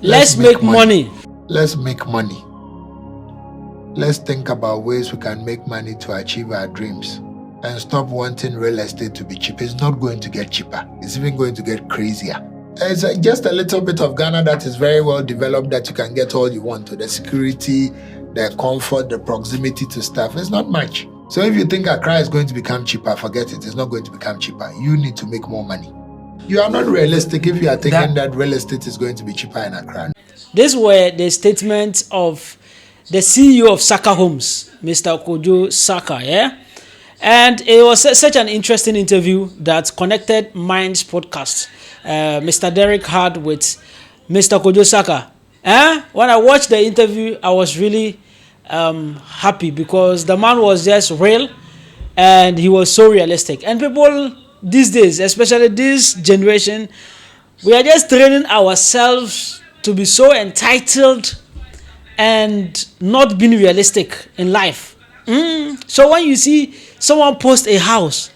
Let's make money. Let's make money. Let's think about ways we can make money to achieve our dreams and stop wanting real estate to be cheap. It's not going to get cheaper. It's even going to get crazier. It's just a little bit of Ghana that is very well developed that you can get all you want to. The security, the comfort, the proximity to stuff. It's not much. So if you think Accra is going to become cheaper, forget it. It's not going to become cheaper. You need to make more money. You are not realistic if you are thinking that real estate is going to be cheaper in Accra. These were the statements of the CEO of Saka Homes, Mr. Kwadwo Saka, yeah? And it was such an interesting interview that Konnected Minds Podcast, Mr. Derek had with Mr. Kwadwo Saka. When I watched the interview, I was really happy because the man was just real and he was so realistic. And people these days, especially this generation, we are just training ourselves to be so entitled and not being realistic in life. So when you see someone post a house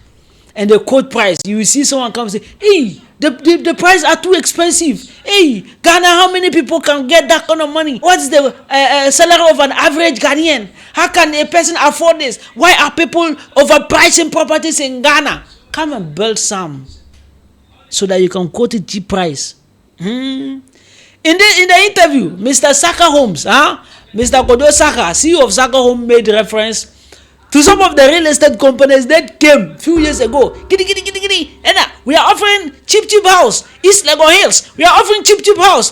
and the quote price, you will see someone come and say, hey, the price are too expensive. Hey, Ghana, how many people can get that kind of money? What's the salary of an average Ghanaian? How can a person afford this? Why are people overpricing properties in Ghana? Come and build some so that you can quote it cheap price. In the interview, Mr. Saka Homes, Mr. Kwadwo Saka, CEO of Saka Home, made reference to some of the real estate companies that came a few years ago. And we are offering cheap house, East Legon Hills. We are offering cheap house.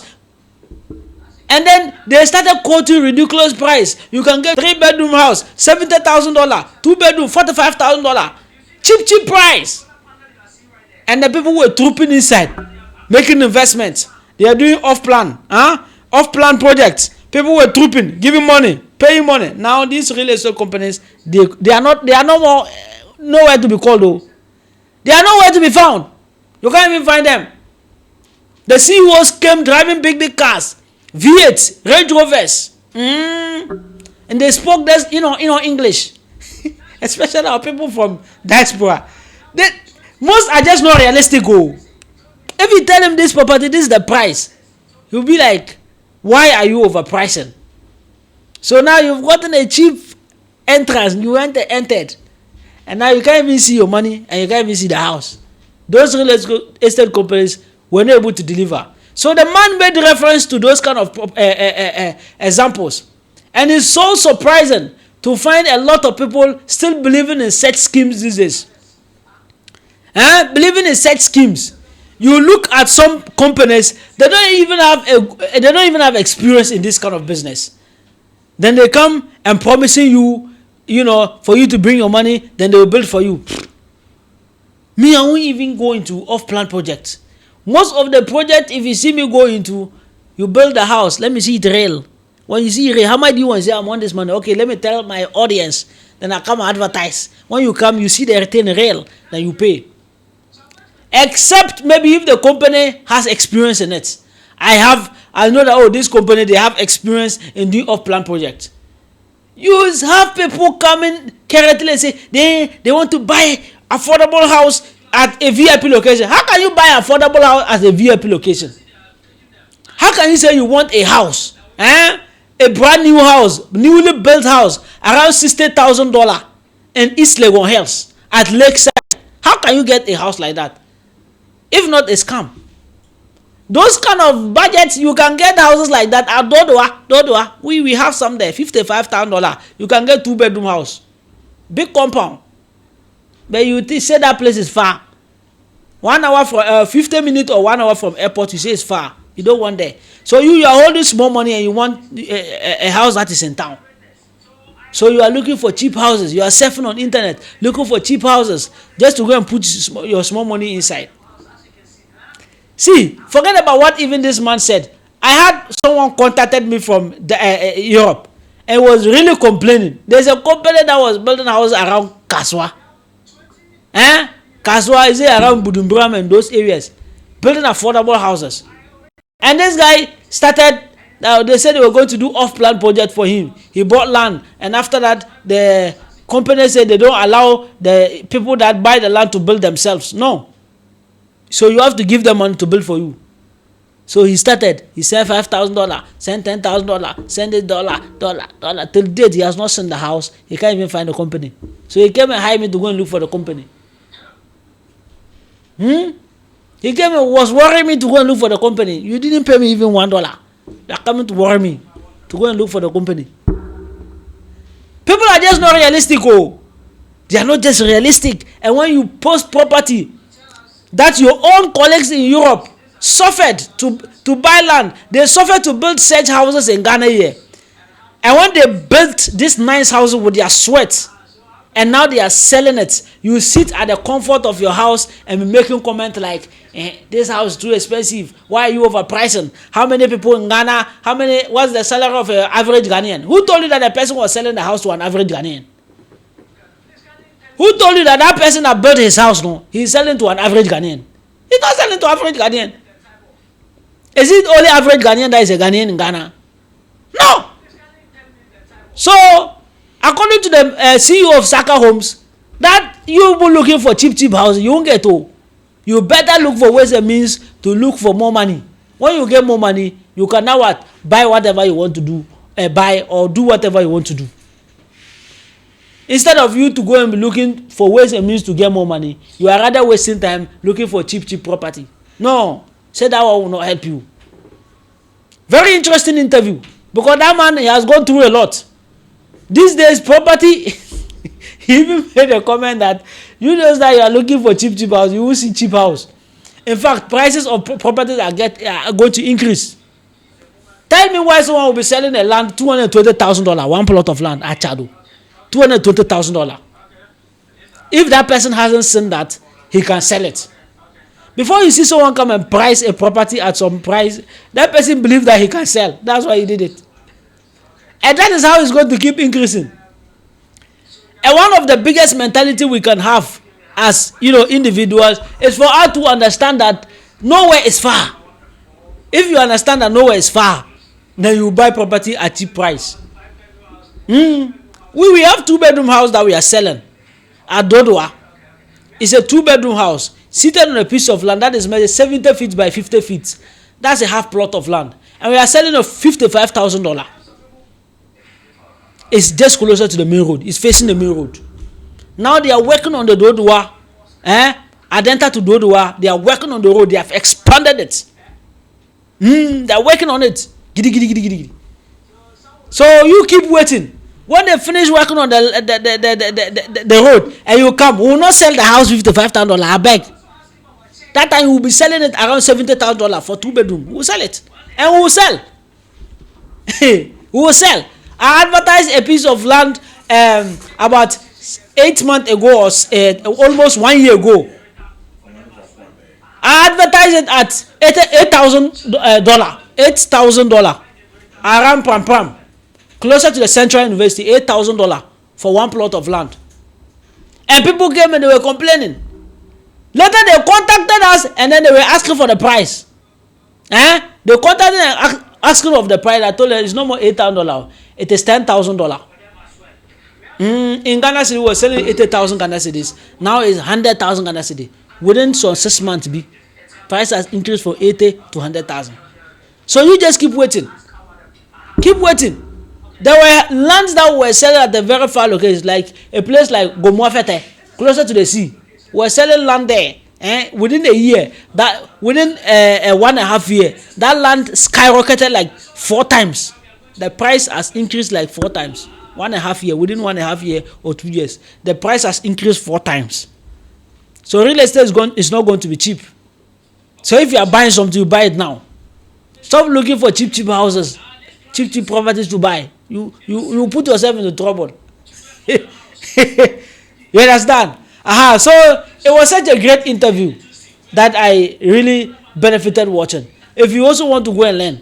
And then they started quoting ridiculous price. You can get 3-bedroom house, $70,000, 2-bedroom, $45,000. Cheap price. And the people were trooping inside, making investments. They are doing off-plan projects. People were trooping, giving money, paying money. Now these real estate companies, they are no more nowhere to be called though. They are nowhere to be found. You can't even find them. The CEOs came driving big cars, V8s, Range Rovers, and they spoke this, English. Especially our people from diaspora. Most are just not realistic. If you tell them this property, this is the price, you'll be like, why are you overpricing? So now you've gotten a cheap entrance, you entered, and now you can't even see your money and you can't even see the house. Those real estate companies were not able to deliver. So the man made reference to those kind of examples. And it's so surprising to find a lot of people still believing in such schemes these days. Believing in such schemes. You look at some companies, they don't even have experience in this kind of business. Then they come and promising you, for you to bring your money, then they will build for you. Me, I won't even go into off-plan projects. Most of the project, if you see me go into, you build a house, let me see it real. When you see it real, how much do you want to say I want this money? Okay, let me tell my audience. Then I come and advertise. When you come, you see the return real, then you pay. Except maybe if the company has experience in it. I know that, this company, they have experience in doing off-plan projects. You have people coming currently and say they want to buy affordable house at a VIP location. How can you buy affordable house at a VIP location? How can you say you want a house? A brand new house, newly built house, around $60,000 in East Legon Hills at Lakeside. How can you get a house like that? If not a scam. Those kind of budgets, you can get houses like that at Dodoa. We have some there, $55,000. You can get 2-bedroom house. Big compound. But you say that place is far. 1 hour from 50 minutes or 1 hour from airport, you say it's far. You don't want there. So you are holding small money and you want a house that is in town. So you are looking for cheap houses. You are surfing on internet, looking for cheap houses just to go and put your small money inside. See, forget about what even this man said. I had someone contacted me from Europe and was really complaining. There's a company that was building houses around Kaswa. Kaswa is around Budumbram and those areas, building affordable houses. And this guy started, they said they were going to do off-plan project for him. He bought land, and after that, the company said they don't allow the people that buy the land to build themselves. No. So you have to give them money to build for you. So he started. He sent $5,000, sent $10,000, sent $1, till date he has not seen the house. He can't even find the company. So he came and hired me to go and look for the company. He came and was worrying me to go and look for the company. You didn't pay me even $1. You're coming to worry me to go and look for the company. People are just not realistic. Oh, they are not just realistic. And when you post property that your own colleagues in Europe suffered to buy land, they suffered to build such houses in Ghana here. And when they built this nice house with their sweat, and now they are selling it, you sit at the comfort of your house and be making comment like, this house is too expensive. Why are you overpricing? How many people in Ghana? What's the salary of an average Ghanaian? Who told you that the person was selling the house to an average Ghanaian? Who told you that that person that built his house, no, he's selling to an average Ghanaian? He's not selling to average Ghanaian. Is it only average Ghanaian that is a Ghanaian in Ghana? No. So, according to the CEO of Saka Homes, that you will looking for cheap houses, you won't get to. You better look for ways and means to look for more money. When you get more money, you can now what? Buy whatever you want to do, buy or do whatever you want to do. Instead of you to go and be looking for ways and means to get more money, you are rather wasting time looking for cheap property. No, say that one will not help you. Very interesting interview, because that man, he has gone through a lot. These days, property, he even made a comment that you know that you are looking for cheap house, you will see cheap house. In fact, prices of properties are going to increase. Tell me why someone will be selling a land $220,000, one plot of land at Chado. $220,000. If that person hasn't seen that, he can sell it. Before you see someone come and price a property at some price, that person believes that he can sell. That's why he did it. And that is how it's going to keep increasing. And one of the biggest mentality we can have as individuals is for us to understand that nowhere is far. If you understand that nowhere is far, then you buy property at cheap price. We have 2-bedroom house that we are selling at Dodua. It's a 2-bedroom house seated on a piece of land that is measured 70 feet by 50 feet. That's a half plot of land. And we are selling a $55,000. It's just closer to the main road. It's facing the main road. Now they are working on the Dodua. Adenta to Dodua. They are working on the road. They have expanded it. They are working on it. Giddy. So you keep waiting. When they finish working on the road and you come, we will not sell the house $55,000. I beg. That time we will be selling it around $70,000 for 2-bedroom. We will sell it. And we will sell. We will sell. I advertised a piece of land about 8 months ago or almost 1 year ago. I advertised it at $8,000 around Pram, closer to the Central University. $8,000 for one plot of land. And people came and they were complaining. Later they contacted us and then they were asking for the price. They contacted and asking of the price. I told them it's no more $8,000. It is $10,000. In Ghana City, we were selling 80,000 Ghana Cedis. Now it's 100,000 Ghana Cedi. Within 6 months, price has increased from 80 to 100,000. So you just keep waiting. Keep waiting. There were lands that were selling at the very far locations, like a place like Gomuafete, closer to the sea. We were selling land there. Within a year, within 1.5 years, that land skyrocketed like 4 times. The price has increased like 4 times. 1.5 year, within 1.5 year or 2 years, the price has increased 4 times. So real estate is not going to be cheap. So if you are buying something, you buy it now. Stop looking for cheap houses, cheap properties to buy. You put yourself into trouble. You understand? So it was such a great interview that I really benefited watching. If you also want to go and learn,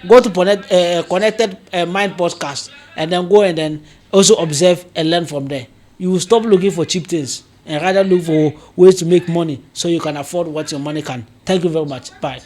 go to Konnected Minds Podcast and then go and then also observe and learn from there. You will stop looking for cheap things and rather look for ways to make money so you can afford what your money can. Thank you very much. Bye.